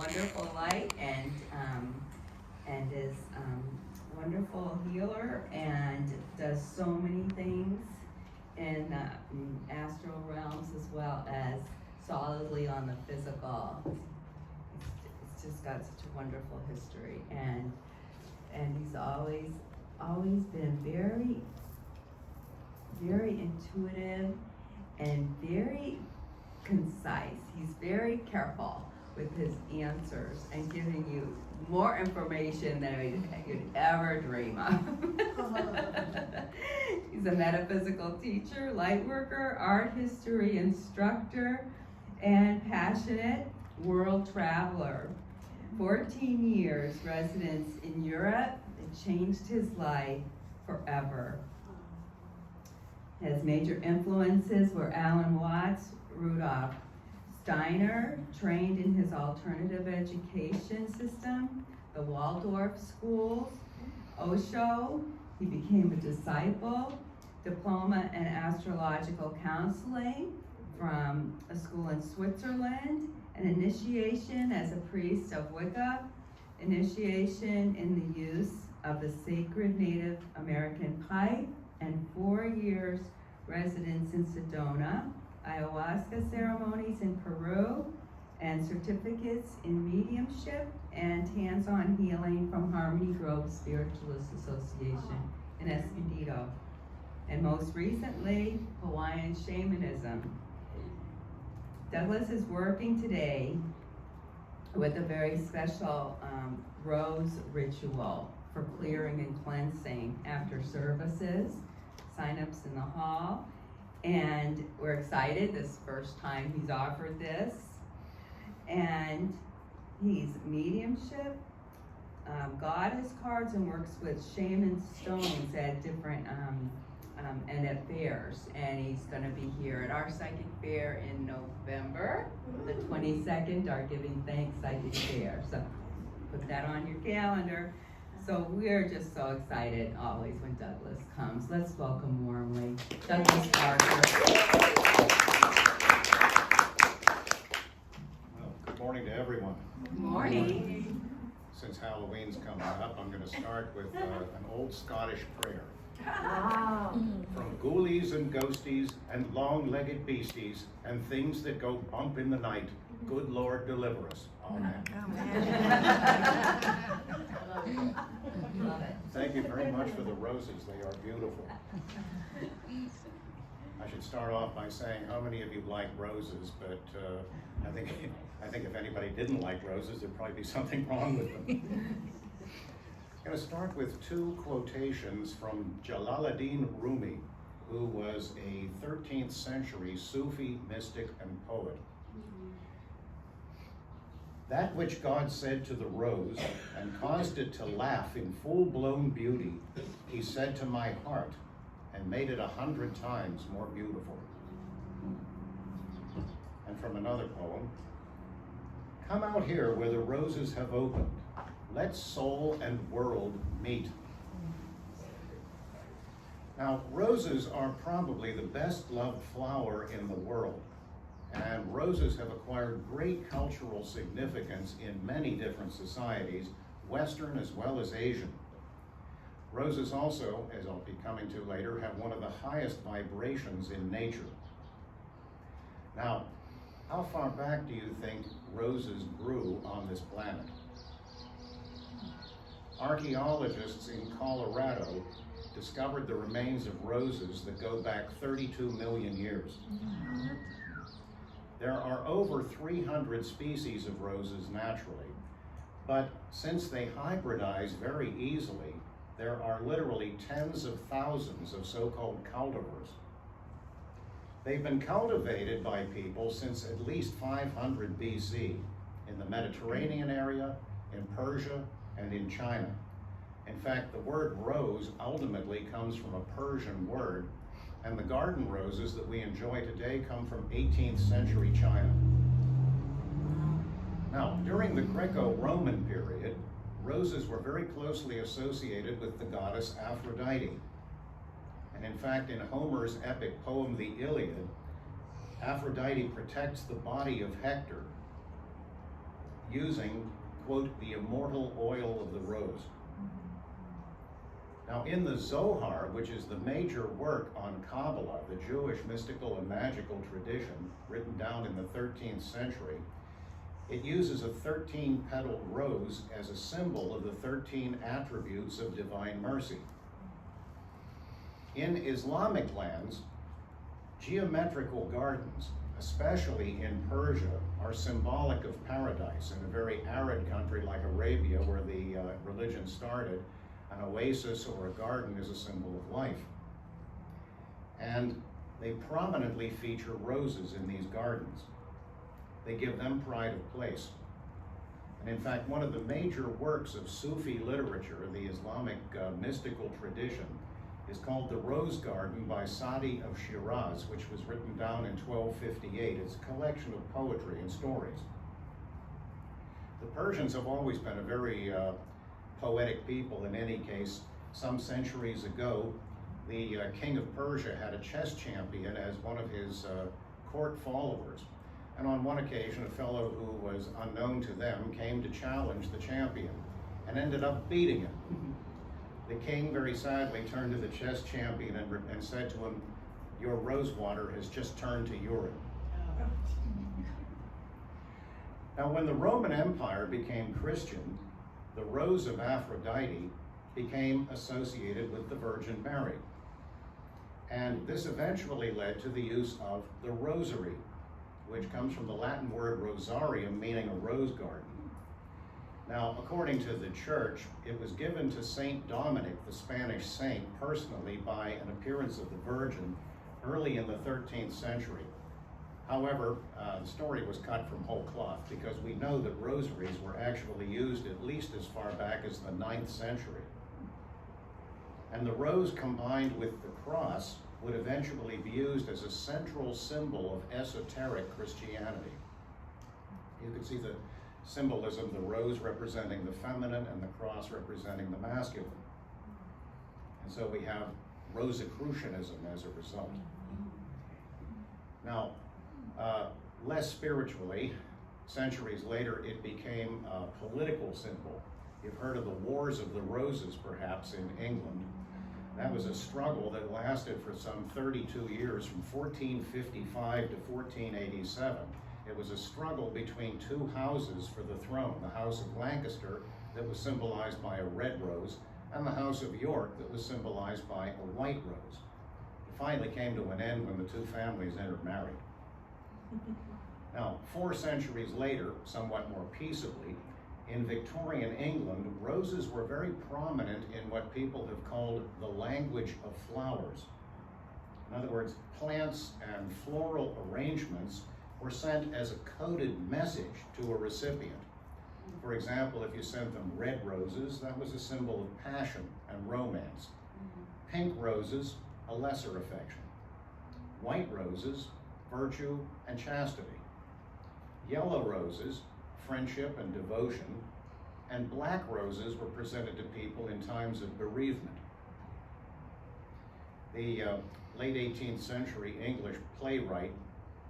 wonderful light and is wonderful healer and does so many things in the astral realms as well as solidly on the physical. It's just got such a wonderful history, and he's always been very, very intuitive and very concise. He's very careful with his answers and giving you more information than you'd ever dream of. He's a metaphysical teacher, light worker, art history instructor, and passionate world traveler. 14 years residence in Europe. It changed his life forever. His major influences were Alan Watts, Rudolf Steiner, trained in his alternative education system, the Waldorf schools, Osho. He became a disciple, diploma in astrological counseling from a school in Switzerland, an initiation as a priest of Wicca, initiation in the use of the sacred Native American pipe, and 4 years residence in Sedona, ayahuasca ceremonies in Peru, and certificates in mediumship and hands-on healing from Harmony Grove Spiritualist Association in Escondido. And most recently, Hawaiian shamanism. Douglas is working today with a very special rose ritual for clearing and cleansing after services, sign-ups in the hall. And we're excited, this first time he's offered this. And he's mediumship, goddess cards, and works with shaman stones at different, and at fairs. And he's gonna be here at our psychic fair in November, the 22nd, our Giving Thanks Psychic Fair. So put that on your calendar. So we're just so excited always when Douglas comes. Let's welcome warmly Douglas Parker. Well, good morning to everyone. Good morning. Since Halloween's coming up, I'm going to start with an old Scottish prayer. Wow. From ghoulies and ghosties and long-legged beasties and things that go bump in the night, good Lord deliver us. Amen. Love it. Thank you very much for the roses. They are beautiful. I should start off by saying how many of you like roses, but I think if anybody didn't like roses, there'd probably be something wrong with them. I'm going to start with two quotations from Jalaluddin Rumi, who was a 13th century Sufi mystic and poet. That which God said to the rose and caused it to laugh in full-blown beauty, he said to my heart and made it 100 times more beautiful. And from another poem, come out here where the roses have opened. Let soul and world meet. Now, roses are probably the best loved flower in the world. And roses have acquired great cultural significance in many different societies, Western as well as Asian. Roses also, as I'll be coming to later, have one of the highest vibrations in nature. Now, how far back do you think roses grew on this planet? Archaeologists in Colorado discovered the remains of roses that go back 32 million years. There are over 300 species of roses naturally, but since they hybridize very easily, there are literally tens of thousands of so-called cultivars. They've been cultivated by people since at least 500 BC in the Mediterranean area, in Persia, and in China. In fact, the word rose ultimately comes from a Persian word, and the garden roses that we enjoy today come from 18th century China. Now, during the Greco-Roman period, roses were very closely associated with the goddess Aphrodite. And in fact, in Homer's epic poem, the Iliad, Aphrodite protects the body of Hector using, quote, the immortal oil of the rose. Now, in the Zohar, which is the major work on Kabbalah, the Jewish mystical and magical tradition written down in the 13th century, it uses a 13-petaled rose as a symbol of the 13 attributes of divine mercy. In Islamic lands, geometrical gardens, especially in Persia, are symbolic of paradise. In a very arid country like Arabia, where the religion started, an oasis or a garden is a symbol of life. And they prominently feature roses in these gardens. They give them pride of place. And in fact, one of the major works of Sufi literature, the Islamic mystical tradition, is called The Rose Garden by Sadi of Shiraz, which was written down in 1258. It's a collection of poetry and stories. The Persians have always been a very poetic people. In any case, some centuries ago, the king of Persia had a chess champion as one of his court followers. And on one occasion, a fellow who was unknown to them came to challenge the champion and ended up beating him. The king very sadly turned to the chess champion and said to him, "Your rose water has just turned to urine." Now, when the Roman Empire became Christian, the rose of Aphrodite became associated with the Virgin Mary. And this eventually led to the use of the rosary, which comes from the Latin word rosarium, meaning a rose garden. Now, according to the church, it was given to Saint Dominic, the Spanish saint, personally by an appearance of the Virgin early in the 13th century. However, the story was cut from whole cloth because we know that rosaries were actually used at least as far back as the 9th century. And the rose combined with the cross would eventually be used as a central symbol of esoteric Christianity. You can see the symbolism, the rose representing the feminine and the cross representing the masculine. And so we have Rosicrucianism as a result. Now, less spiritually, centuries later, it became a political symbol. You've heard of the Wars of the Roses, perhaps, in England. That was a struggle that lasted for some 32 years, from 1455 to 1487. It was a struggle between two houses for the throne, the House of Lancaster, that was symbolized by a red rose, and the House of York, that was symbolized by a white rose. It finally came to an end when the two families intermarried. Now, 4 centuries later, somewhat more peaceably, in Victorian England, roses were very prominent in what people have called the language of flowers. In other words, plants and floral arrangements were sent as a coded message to a recipient. For example, if you sent them red roses, that was a symbol of passion and romance. Pink roses, a lesser affection. White roses, virtue and chastity. Yellow roses, friendship and devotion. And black roses were presented to people in times of bereavement. The late 18th century English playwright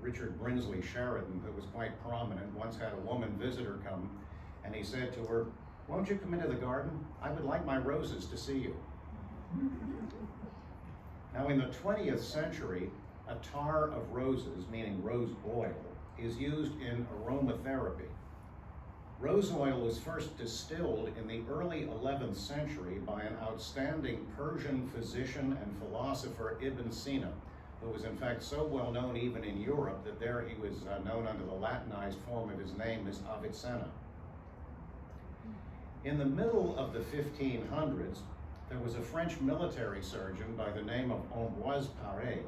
Richard Brinsley Sheridan, who was quite prominent, once had a woman visitor come, and he said to her, "Won't you come into the garden? I would like my roses to see you." Now, in the 20th century, attar of roses, meaning rose oil, is used in aromatherapy. Rose oil was first distilled in the early 11th century by an outstanding Persian physician and philosopher Ibn Sina, who was in fact so well known even in Europe that there he was known under the Latinized form of his name as Avicenna. In the middle of the 1500s, there was a French military surgeon by the name of Ambroise Paré,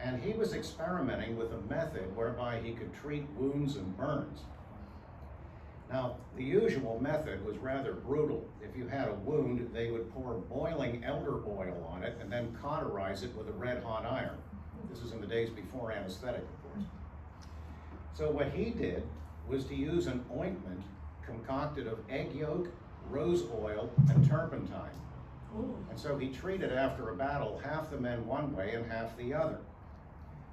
and he was experimenting with a method whereby he could treat wounds and burns. Now, the usual method was rather brutal. If you had a wound, they would pour boiling elder oil on it and then cauterize it with a red-hot iron. This is in the days before anesthetic, of course. So what he did was to use an ointment concocted of egg yolk, rose oil, and turpentine. And so he treated, after a battle, half the men one way and half the other.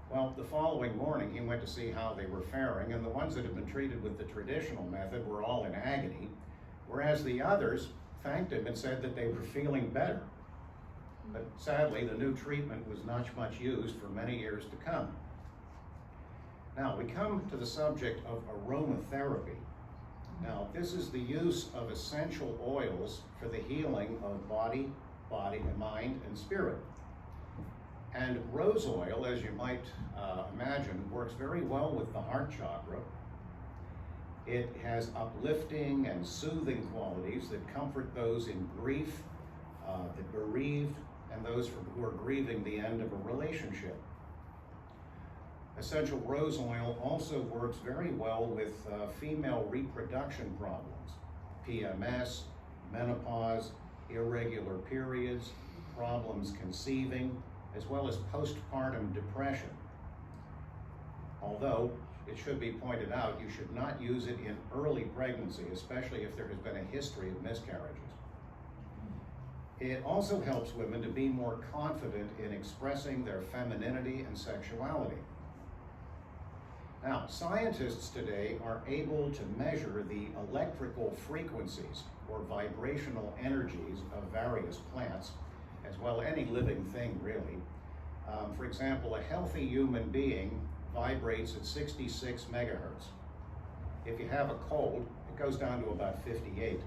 Well, the following morning, he went to see how they were faring, and the ones that had been treated with the traditional method were all in agony, whereas the others thanked him and said that they were feeling better. But sadly, the new treatment was not much used for many years to come. Now, we come to the subject of aromatherapy. Now, this is the use of essential oils for the healing of body, mind, and spirit. And rose oil, as you might imagine, works very well with the heart chakra. It has uplifting and soothing qualities that comfort those in grief, the bereaved, and those who are grieving the end of a relationship. Essential rose oil also works very well with female reproduction problems, PMS, menopause, irregular periods, problems conceiving, as well as postpartum depression. Although, it should be pointed out, you should not use it in early pregnancy, especially if there has been a history of miscarriages. It also helps women to be more confident in expressing their femininity and sexuality. Now, scientists today are able to measure the electrical frequencies or vibrational energies of various plants, as well any living thing, really. For example, a healthy human being vibrates at 66 megahertz. If you have a cold, it goes down to about 58.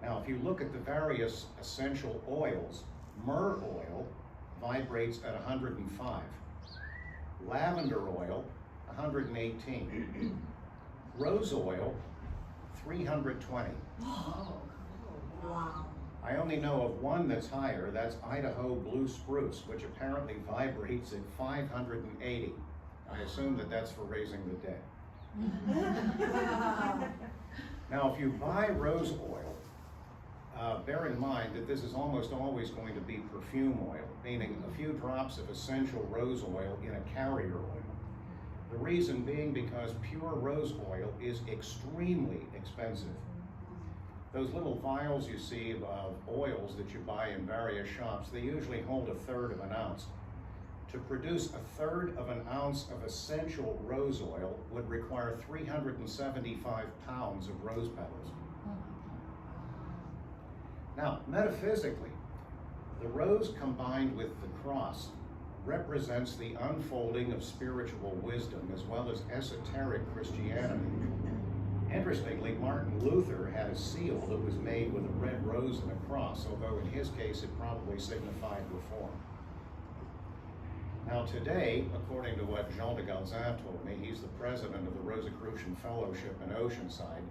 Now, if you look at the various essential oils, myrrh oil vibrates at 105. Lavender oil, 118. Rose oil, 320. Oh, wow. I only know of one that's higher, that's Idaho blue spruce, which apparently vibrates at 580. I assume that that's for raising the dead. Now, if you buy rose oil, bear in mind that this is almost always going to be perfume oil, meaning a few drops of essential rose oil in a carrier oil. The reason being because pure rose oil is extremely expensive. Those little vials you see of oils that you buy in various shops, they usually hold 1/3 of an ounce. To produce 1/3 of an ounce of essential rose oil would require 375 pounds of rose petals. Now, metaphysically, the rose combined with the cross represents the unfolding of spiritual wisdom as well as esoteric Christianity. Interestingly, Martin Luther had a seal that was made with a red rose and a cross, although in his case it probably signified reform. Now today, according to what Jean de Galzin told me, he's the president of the Rosicrucian Fellowship in Oceanside,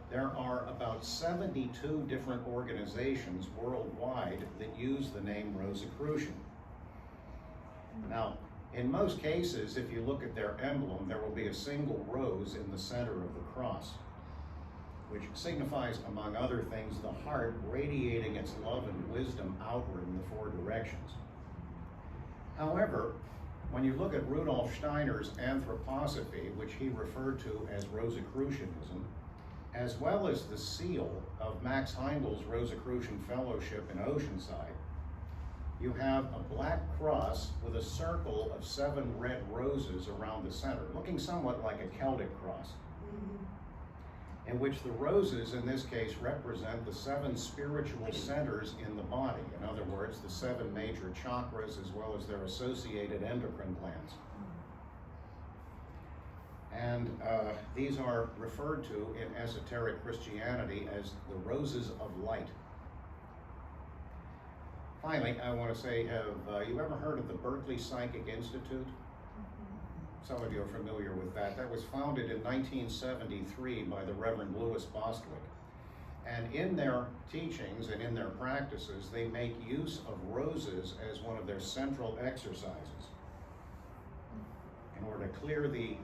there are about 72 different organizations worldwide that use the name Rosicrucian. Now, in most cases, if you look at their emblem, there will be a single rose in the center of the cross, which signifies, among other things, the heart radiating its love and wisdom outward in the 4 directions. However, when you look at Rudolf Steiner's anthroposophy, which he referred to as Rosicrucianism, as well as the seal of Max Heindel's Rosicrucian Fellowship in Oceanside, you have a black cross with a circle of 7 red roses around the center, looking somewhat like a Celtic cross, in which the roses in this case represent the 7 spiritual centers in the body. In other words, the 7 major chakras as well as their associated endocrine glands. And these are referred to in esoteric Christianity as the roses of light. Finally, I want to say, have you ever heard of the Berkeley Psychic Institute? Some of you are familiar with that. That was founded in 1973 by the Reverend Louis Bostwick. And in their teachings and in their practices, they make use of roses as one of their central exercises in order to clear the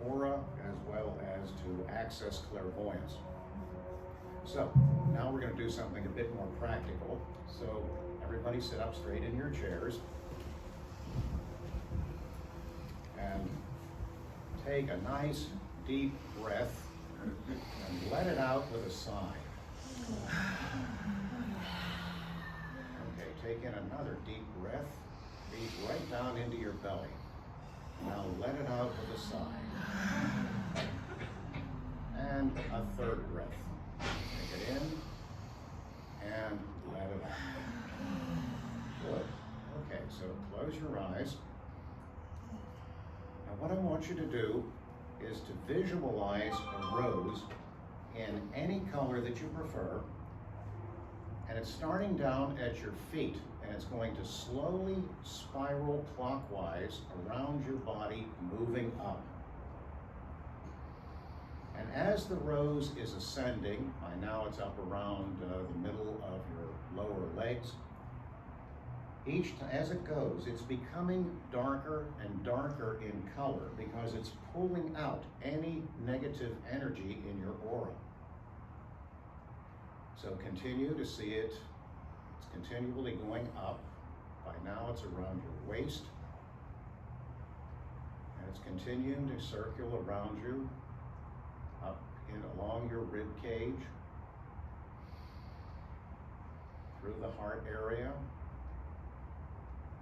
aura as well as to access clairvoyance. So, now we're going to do something a bit more practical. So, everybody sit up straight in your chairs and take a nice deep breath and let it out with a sigh. Okay, take in another deep breath, breathe right down into your belly. Now let it out with a sigh. And a third breath. Take it in and let it out. Good. Okay, so close your eyes. Now what I want you to do is to visualize a rose in any color that you prefer, and it's starting down at your feet, and it's going to slowly spiral clockwise around your body, moving up. And as the rose is ascending, by now it's up around the middle of your lower legs, as it goes, it's becoming darker and darker in color because it's pulling out any negative energy in your aura. So continue to see it. It's continually going up. By now it's around your waist. And it's continuing to circle around you, up along your rib cage, through the heart area,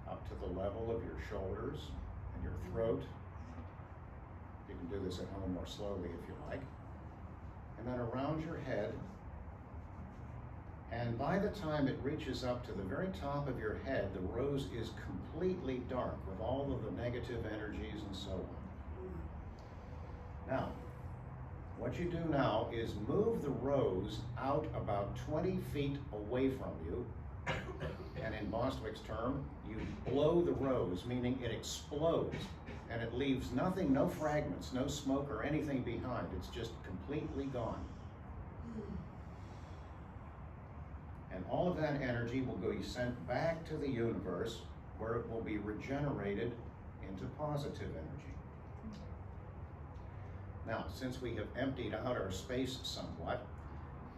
up to the level of your shoulders and your throat. You can do this at home more slowly if you like. And then around your head. And by the time it reaches up to the very top of your head, the rose is completely dark with all of the negative energies and so on. Now, what you do now is move the rose out about 20 feet away from you. And in Bostwick's term, you blow the rose, meaning it explodes, and it leaves nothing, no fragments, no smoke or anything behind. It's just completely gone. And all of that energy will be sent back to the universe, where it will be regenerated into positive energy. Now, since we have emptied out our space somewhat,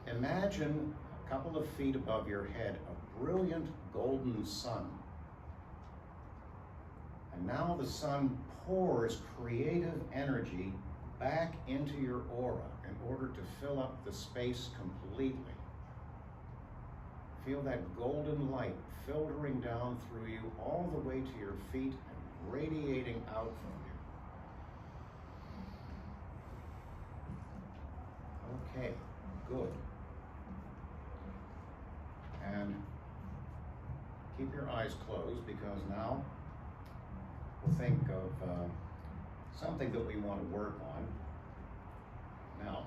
imagine a couple of feet above your head a brilliant golden sun. And now the sun pours creative energy back into your aura in order to fill up the space completely. Feel that golden light filtering down through you all the way to your feet and radiating out from you. Okay, good. And keep your eyes closed, because now we'll think of something that we want to work on. Now,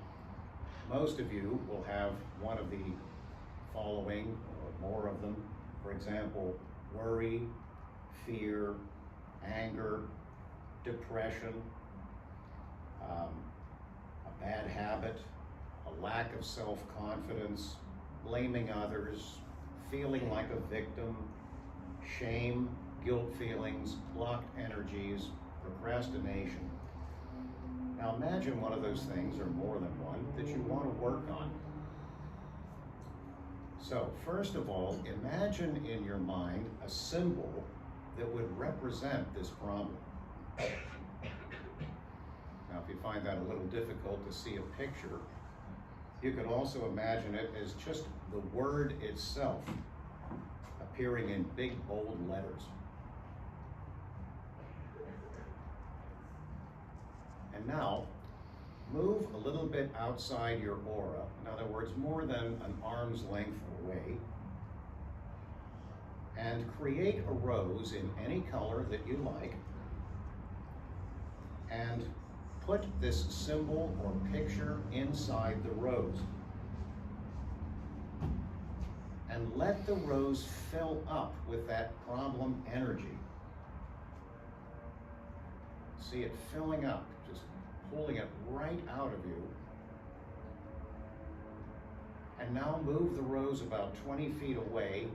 most of you will have one of the following, or more of them. For example, worry, fear, anger, depression, a bad habit, a lack of self-confidence, blaming others, feeling like a victim, shame, guilt feelings, blocked energies, procrastination. Now imagine one of those things, or more than one, that you want to work on. So first of all, imagine in your mind a symbol that would represent this problem. Now if you find that a little difficult to see a picture, you could also imagine it as just the word itself appearing in big, bold letters. And now, move a little bit outside your aura. In other words, more than an arm's length away. And create a rose in any color that you like. And put this symbol or picture inside the rose. And let the rose fill up with that problem energy. See it filling up, just pulling it right out of you. And now move the rose about 20 feet away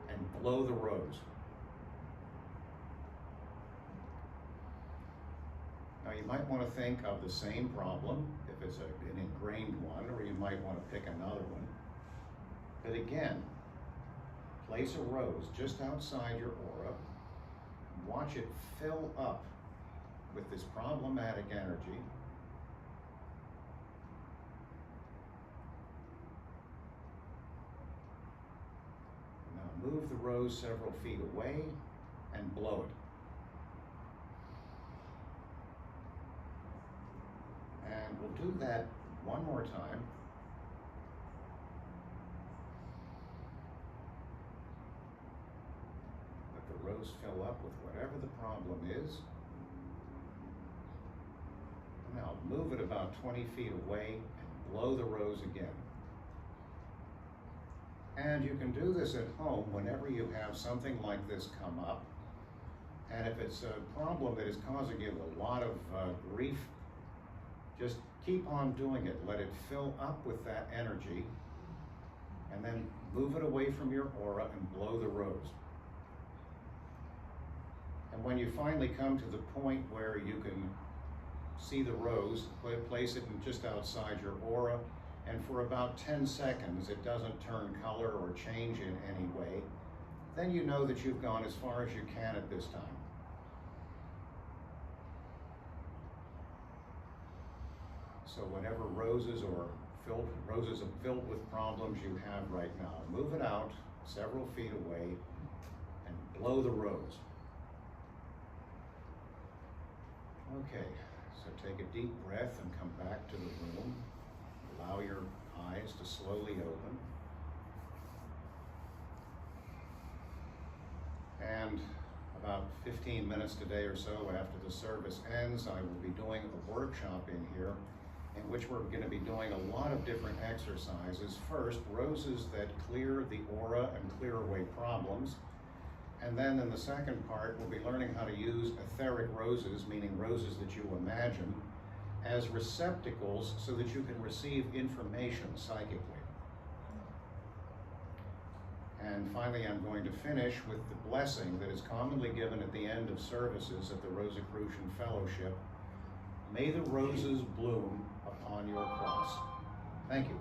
and blow the rose. Now you might want to think of the same problem, if it's an ingrained one, or you might want to pick another one. But again, place a rose just outside your aura. Watch it fill up with this problematic energy. Now move the rose several feet away and blow it. do that one more time. Let the rose fill up with whatever the problem is. Now move it about 20 feet away and blow the rose again. And you can do this at home whenever you have something like this come up. And if it's a problem that is causing you a lot of grief, just keep on doing it. Let it fill up with that energy, and then move it away from your aura and blow the rose. And when you finally come to the point where you can see the rose, place it just outside your aura, and for about 10 seconds it doesn't turn color or change in any way, then you know that you've gone as far as you can at this time. So whatever roses filled with problems you have right now, move it out several feet away and blow the rose. Okay, so take a deep breath and come back to the room. Allow your eyes to slowly open. And about 15 minutes today or so after the service ends, I will be doing a workshop in here in which we're going to be doing a lot of different exercises. First, roses that clear the aura and clear away problems. And then in the second part, we'll be learning how to use etheric roses, meaning roses that you imagine, as receptacles so that you can receive information psychically. And finally, I'm going to finish with the blessing that is commonly given at the end of services at the Rosicrucian Fellowship. May the roses bloom upon your cross. Thank you.